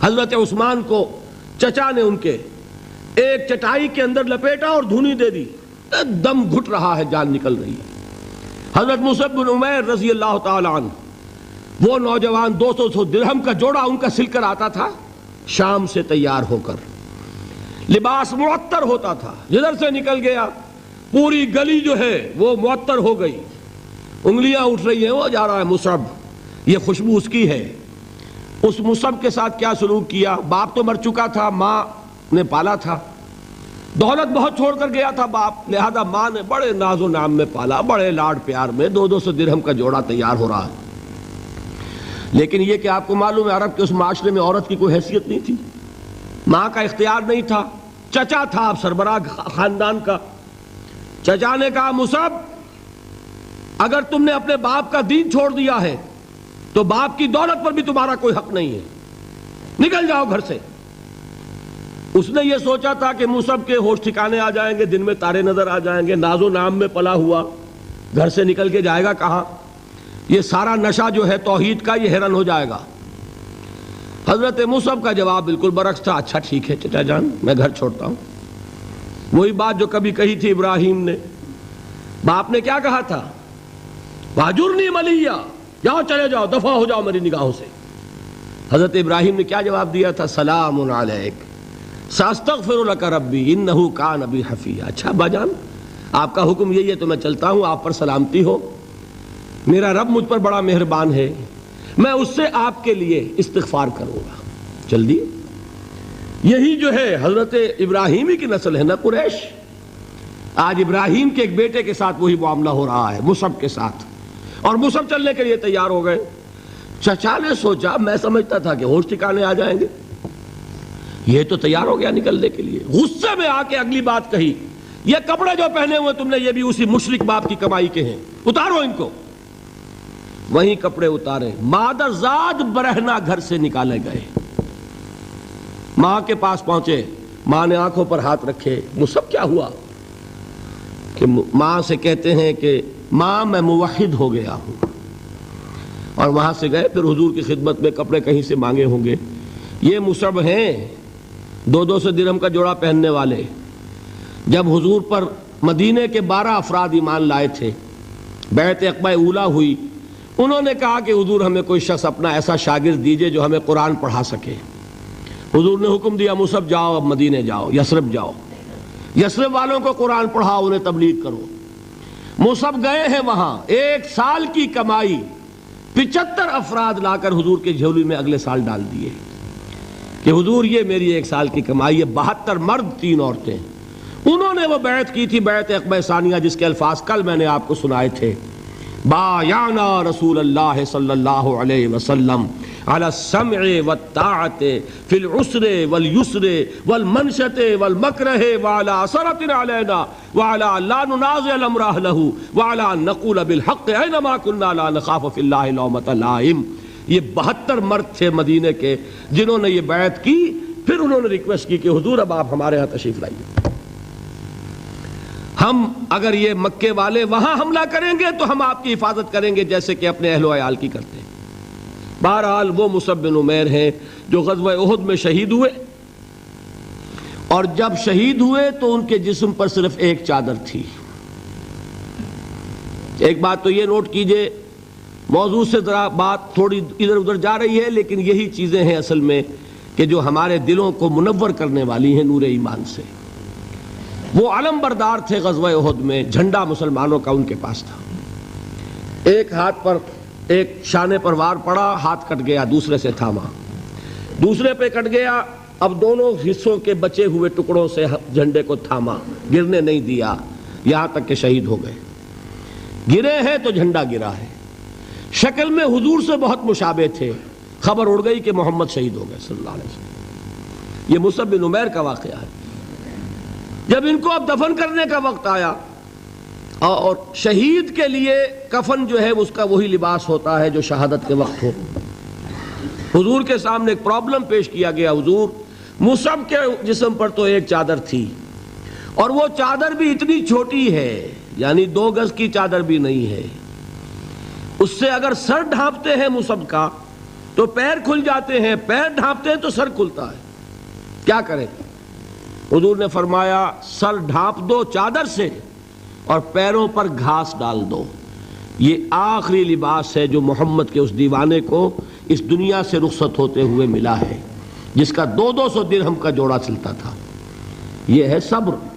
حضرت عثمان کو چچا نے ان کے ایک چٹائی کے اندر لپیٹا اور دھونی دے دی، دم گھٹ رہا ہے، جان نکل رہی ہے۔ حضرت مصعب بن عمیر رضی اللہ تعالی عنہ، وہ نوجوان 200 درہم کا جوڑا ان کا سل کر آتا تھا شام سے تیار ہو کر، لباس معطر ہوتا تھا، جدھر سے نکل گیا پوری گلی جو ہے وہ معطر ہو گئی، انگلیاں اٹھ رہی ہیں، وہ جا رہا ہے مصعب، یہ خوشبو اس کی ہے۔ اس مصعب کے ساتھ کیا سلوک کیا؟ باپ تو مر چکا تھا، ماں نے پالا تھا، دولت بہت چھوڑ کر گیا تھا باپ، لہذا ماں نے بڑے ناز و نام میں پالا، بڑے لاڈ پیار میں، 200 درہم کا جوڑا تیار ہو رہا ہے۔ لیکن یہ کہ آپ کو معلوم ہے عرب کے اس معاشرے میں عورت کی کوئی حیثیت نہیں تھی، ماں کا اختیار نہیں تھا، چچا تھا آپ سربراہ خاندان کا۔ چچا نے کہا مصعب اگر تم نے اپنے باپ کا دین چھوڑ دیا ہے تو باپ کی دولت پر بھی تمہارا کوئی حق نہیں ہے، نکل جاؤ گھر سے۔ اس نے یہ سوچا تھا کہ مصعب کے ہوش ٹھکانے آ جائیں گے، دن میں تارے نظر آ جائیں گے، ناز و نام میں پلا ہوا گھر سے نکل کے جائے گا کہاں، یہ سارا نشہ جو ہے توحید کا یہ حیران ہو جائے گا۔ حضرت مصعب کا جواب بالکل برعکس تھا، اچھا ٹھیک ہے چچا جان، میں گھر چھوڑتا ہوں۔ وہی بات جو کبھی کہی تھی ابراہیم نے، باپ نے کیا کہا تھا؟ واجرنی ملیہ، جاؤ چلے جاؤ، دفع ہو جاؤ میری نگاہوں سے۔ حضرت ابراہیم نے کیا جواب دیا تھا؟ سلام علیک ساستغفر لک ربی انہ کان بی حفیہ۔ اچھا ابا جان، آپ کا حکم یہی ہے تو میں چلتا ہوں، آپ پر سلامتی ہو، میرا رب مجھ پر بڑا مہربان ہے، میں اس سے آپ کے لیے استغفار کروں گا۔ چل دی۔ یہی جو ہے حضرت ابراہیمی کی نسل ہے نا قریش۔ آج ابراہیم کے ایک بیٹے کے ساتھ وہی معاملہ ہو رہا ہے مصعب کے ساتھ، اور مصعب چلنے کے لیے تیار ہو گئے۔ چچا نے سوچا، میں سمجھتا تھا کہ ہوش ٹھکانے آ جائیں گے، یہ تو تیار ہو گیا نکلنے کے لیے، غصے میں آ کے اگلی بات کہی، یہ کپڑے جو پہنے ہوئے تم نے یہ بھی اسی مشرک باپ کی کمائی کے ہیں، اتارو ان کو۔ وہیں کپڑے اتارے، مادر زاد برہنہ گھر سے نکالے گئے، ماں کے پاس پہنچے، ماں نے آنکھوں پر ہاتھ رکھے، مصعب کیا ہوا؟ کہ ماں سے کہتے ہیں کہ ماں میں موحد ہو گیا ہوں، اور وہاں سے گئے، پھر حضور کی خدمت میں کپڑے کہیں سے مانگے ہوں گے۔ یہ مصعب ہیں 200 درہم کا جوڑا پہننے والے، جب حضور پر مدینے کے 12 افراد ایمان لائے تھے، بیعت عقبہ اولیٰ ہوئی، انہوں نے کہا کہ حضور ہمیں کوئی شخص اپنا ایسا شاگرد دیجئے جو ہمیں قرآن پڑھا سکے۔ حضور نے حکم دیا مصعب جاؤ، اب مدینے جاؤ، یثرب جاؤ، یثرب والوں کو قرآن پڑھاؤ، انہیں تبلیغ کرو۔ مصعب گئے ہیں وہاں، 1 سال کی کمائی 75 افراد لا کر حضور کے جھولی میں اگلے سال ڈال دیے کہ حضور یہ میری 1 سال کی کمائی ہے۔ 72 مرد 3 عورتیں، انہوں نے وہ بیعت کی تھی، بیعت عقبہ ثانیہ، جس کے الفاظ کل میں نے آپ کو سنائے تھے، بایعنا رسول اللہ صلی اللہ علیہ وسلم علی السمع والطاعت فی العسر والیسر والمنشط والمکرہ وعلی اثرۃ علینا وعلی لا ننازع الامر اہلہ وعلی ان نقول بالحق اینما کنا لا نخاف فی اللہ لومۃ لائم۔ یہ 72 مرد تھے مدینے کے جنہوں نے یہ بیعت کی، پھر انہوں نے ریکویسٹ کی کہ حضور اب آپ ہمارے ہاں تشریف لائیے، ہم اگر یہ مکے والے وہاں حملہ کریں گے تو ہم آپ کی حفاظت کریں گے جیسے کہ اپنے اہل و عیال کی کرتے ہیں۔ بہرحال وہ مصعب بن عمیر ہیں جو غزوہ احد میں شہید ہوئے، اور جب شہید ہوئے تو ان کے جسم پر صرف ایک چادر تھی۔ ایک بات تو یہ نوٹ کیجئے، موضوع سے ذرا بات تھوڑی ادھر ادھر جا رہی ہے، لیکن یہی چیزیں ہیں اصل میں کہ جو ہمارے دلوں کو منور کرنے والی ہیں نور ایمان سے۔ وہ علم بردار تھے غزوہ احد میں، جھنڈا مسلمانوں کا ان کے پاس تھا، ایک ہاتھ پر ایک شانے پر وار پڑا، ہاتھ کٹ گیا، دوسرے سے تھاما، دوسرے پہ کٹ گیا، اب دونوں حصوں کے بچے ہوئے ٹکڑوں سے جھنڈے کو تھاما، گرنے نہیں دیا، یہاں تک کہ شہید ہو گئے۔ گرے ہیں تو جھنڈا گرا ہے، شکل میں حضور سے بہت مشابہ تھے، خبر اڑ گئی کہ محمد شہید ہو گئے صلی اللہ علیہ وسلم۔ یہ مصعب بن عمیر کا واقعہ ہے۔ جب ان کو اب دفن کرنے کا وقت آیا، اور شہید کے لیے کفن جو ہے اس کا وہی لباس ہوتا ہے جو شہادت کے وقت ہو، حضور کے سامنے ایک پرابلم پیش کیا گیا، حضور مصعب کے جسم پر تو ایک چادر تھی، اور وہ چادر بھی اتنی چھوٹی ہے، یعنی 2 گز کی چادر بھی نہیں ہے، اس سے اگر سر ڈھانپتے ہیں مصعب کا تو پیر کھل جاتے ہیں، پیر ڈھانپتے ہیں تو سر کھلتا ہے، کیا کریں؟ حضور نے فرمایا سر ڈھانپ دو چادر سے اور پیروں پر گھاس ڈال دو۔ یہ آخری لباس ہے جو محمد کے اس دیوانے کو اس دنیا سے رخصت ہوتے ہوئے ملا ہے، جس کا 200 درہم کا جوڑا چلتا تھا۔ یہ ہے صبر۔